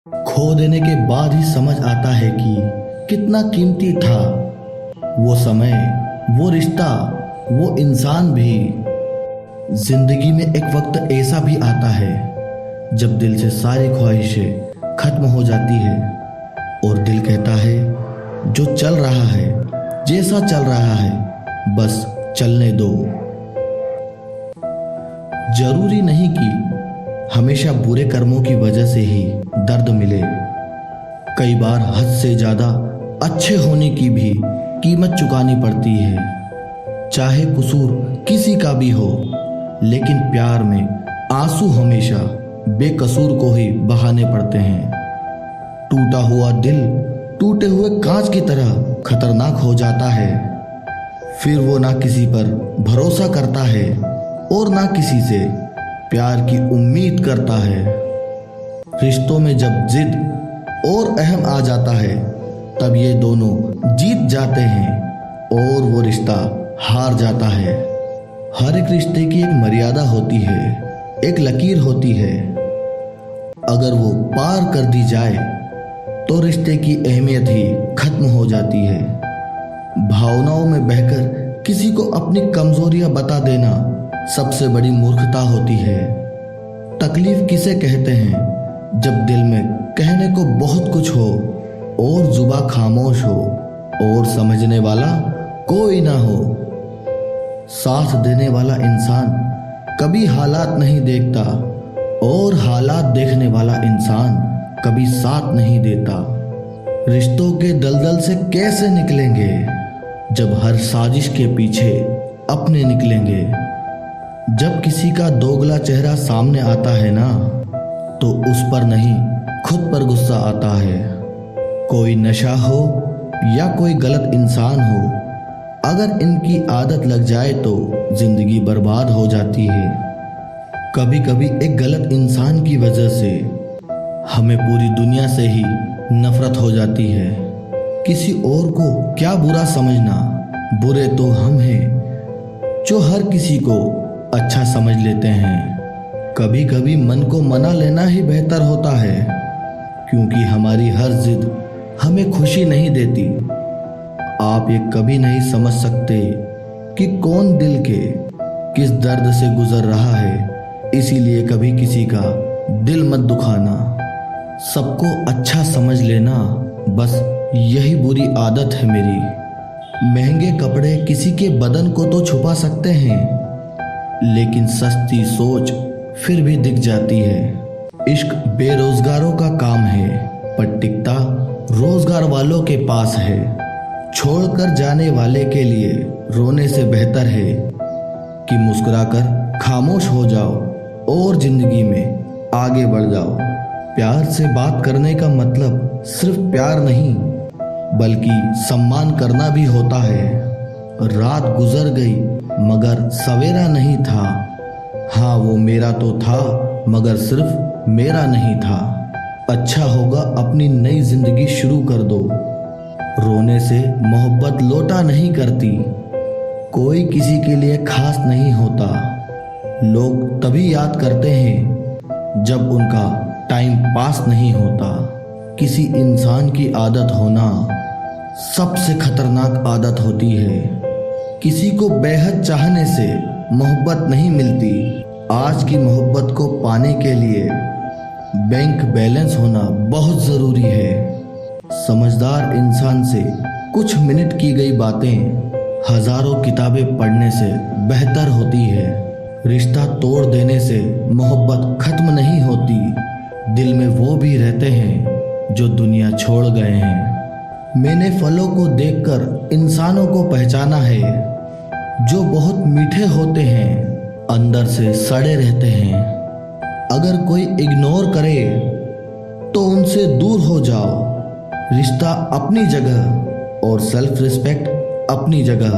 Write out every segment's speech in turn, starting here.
खो देने के बाद ही समझ आता है कि कितना कीमती था वो समय, वो रिश्ता, वो इंसान भी। जिंदगी में एक वक्त ऐसा भी आता है जब दिल से सारी ख्वाहिशें खत्म हो जाती है और दिल कहता है जो चल रहा है, जैसा चल रहा है, बस चलने दो। जरूरी नहीं कि हमेशा बुरे कर्मों की वजह से ही दर्द मिले। कई बार हद से ज्यादा अच्छे होने की भी कीमत चुकानी पड़ती है। चाहे कसूर किसी का भी हो, लेकिन प्यार में आंसू हमेशा बेकसूर को ही बहाने पड़ते हैं। टूटा हुआ दिल टूटे हुए कांच की तरह खतरनाक हो जाता है। फिर वो ना किसी पर भरोसा करता है और ना किसी से प्यार की उम्मीद करता है। रिश्तों में जब जिद और अहम आ जाता है, तब ये दोनों जीत जाते हैं और वो रिश्ता हार जाता है। हर एक रिश्ते की एक मर्यादा होती है, एक लकीर होती है। अगर वो पार कर दी जाए तो रिश्ते की अहमियत ही खत्म हो जाती है। भावनाओं में बहकर किसी को अपनी कमजोरियां बता देना सबसे बड़ी मूर्खता होती है। तकलीफ किसे कहते हैं जब दिल में कहने को बहुत कुछ हो और जुबां खामोश हो और समझने वाला कोई ना हो। साथ देने वाला इंसान कभी हालात नहीं देखता और हालात देखने वाला इंसान कभी साथ नहीं देता। रिश्तों के दलदल से कैसे निकलेंगे जब हर साजिश के पीछे अपने निकलेंगे। जब किसी का दोगला चेहरा सामने आता है ना, तो उस पर नहीं खुद पर गुस्सा आता है। कोई नशा हो या कोई गलत इंसान हो, अगर इनकी आदत लग जाए तो जिंदगी बर्बाद हो जाती है। कभी कभी एक गलत इंसान की वजह से हमें पूरी दुनिया से ही नफरत हो जाती है। किसी और को क्या बुरा समझना, बुरे तो हम हैं जो हर किसी को अच्छा समझ लेते हैं। कभी कभी मन को मना लेना ही बेहतर होता है, क्योंकि हमारी हर जिद हमें खुशी नहीं देती। आप ये कभी नहीं समझ सकते कि कौन दिल के किस दर्द से गुजर रहा है, इसीलिए कभी किसी का दिल मत दुखाना। सबको अच्छा समझ लेना, बस यही बुरी आदत है मेरी। महंगे कपड़े किसी के बदन को तो छुपा सकते हैं, लेकिन सस्ती सोच फिर भी दिख जाती है। इश्क बेरोजगारों का काम है, पर टिकता रोजगार वालों के पास है। छोड़कर जाने वाले के लिए रोने से बेहतर है कि मुस्कुराकर खामोश हो जाओ और जिंदगी में आगे बढ़ जाओ। प्यार से बात करने का मतलब सिर्फ प्यार नहीं, बल्कि सम्मान करना भी होता है। रात गुजर गई मगर सवेरा नहीं था। हाँ, वो मेरा तो था मगर सिर्फ मेरा नहीं था। अच्छा होगा अपनी नई जिंदगी शुरू कर दो। रोने से मोहब्बत लौटा नहीं करती। कोई किसी के लिए खास नहीं होता। लोग तभी याद करते हैं जब उनका टाइम पास नहीं होता। किसी इंसान की आदत होना सबसे खतरनाक आदत होती है। किसी को बेहद चाहने से मोहब्बत नहीं मिलती। आज की मोहब्बत को पाने के लिए बैंक बैलेंस होना बहुत जरूरी है। समझदार इंसान से कुछ मिनट की गई बातें हजारों किताबें पढ़ने से बेहतर होती है। रिश्ता तोड़ देने से मोहब्बत खत्म नहीं होती। दिल में वो भी रहते हैं जो दुनिया छोड़ गए हैं। मैंने फलों को देखकर इंसानों को पहचाना है, जो बहुत मीठे होते हैं, अंदर से सड़े रहते हैं। अगर कोई इग्नोर करे तो उनसे दूर हो जाओ। रिश्ता अपनी जगह और सेल्फ रिस्पेक्ट अपनी जगह।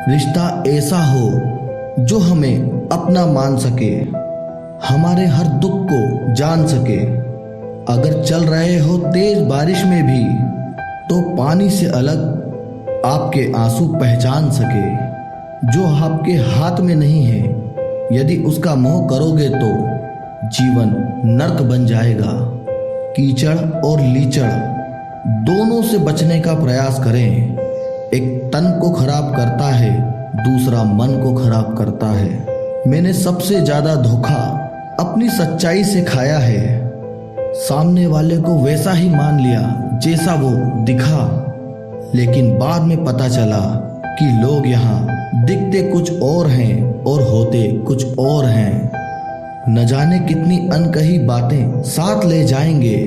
रिश्ता ऐसा हो जो हमें अपना मान सके, हमारे हर दुख को जान सके। अगर चल रहे हो तेज बारिश में भी, तो पानी से अलग आपके आंसू पहचान सके। जो आपके हाथ में नहीं है, यदि उसका मोह करोगे तो जीवन नर्क बन जाएगा। कीचड़ और लीचड़ दोनों से बचने का प्रयास करें। एक तन को खराब करता है, दूसरा मन को खराब करता है। मैंने सबसे ज्यादा धोखा अपनी सच्चाई से खाया है। सामने वाले को वैसा ही मान लिया जैसा वो दिखा, लेकिन बाद में पता चला कि लोग यहाँ दिखते कुछ और हैं और होते कुछ और हैं। न जाने कितनी अनकही बातें साथ ले जाएंगे।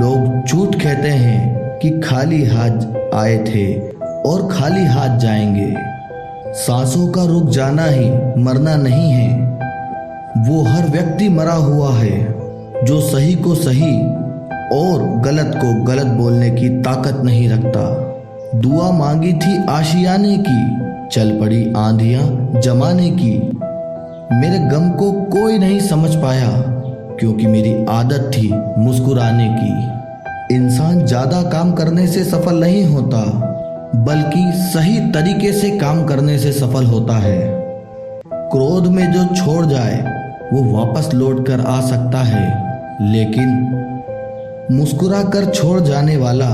लोग झूठ कहते हैं कि खाली हाथ आए थे और खाली हाथ जाएंगे। सांसों का रुक जाना ही मरना नहीं है। वो हर व्यक्ति मरा हुआ है जो सही को सही और गलत को गलत बोलने की ताकत नहीं रखता। दुआ मांगी थी आशियाने की, चल पड़ी आंधियां जमाने की। मेरे गम को कोई नहीं समझ पाया क्योंकि मेरी आदत थी मुस्कुराने की। इंसान ज्यादा काम करने से सफल नहीं होता, बल्कि सही तरीके से काम करने से सफल होता है। क्रोध में जो छोड़ जाए वो वापस लौट कर आ सकता है, लेकिन मुस्कुरा कर छोड़ जाने वाला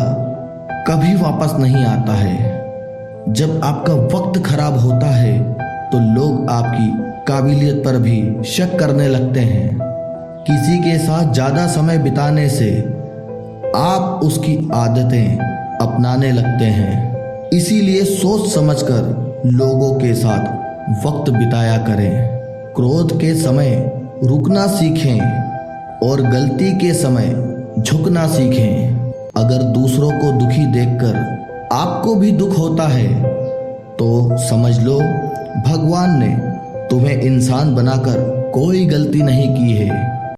कभी वापस नहीं आता है। जब आपका वक्त खराब होता है तो लोग आपकी काबिलियत पर भी शक करने लगते हैं। किसी के साथ ज्यादा समय बिताने से आप उसकी आदतें अपनाने लगते हैं। इसीलिए सोच समझकर लोगों के साथ वक्त बिताया करें। क्रोध के समय रुकना सीखें और गलती के समय झुकना सीखें। अगर दूसरों को दुखी देखकर आपको भी दुख होता है तो समझ लो भगवान ने तुम्हें इंसान बनाकर कोई गलती नहीं की है।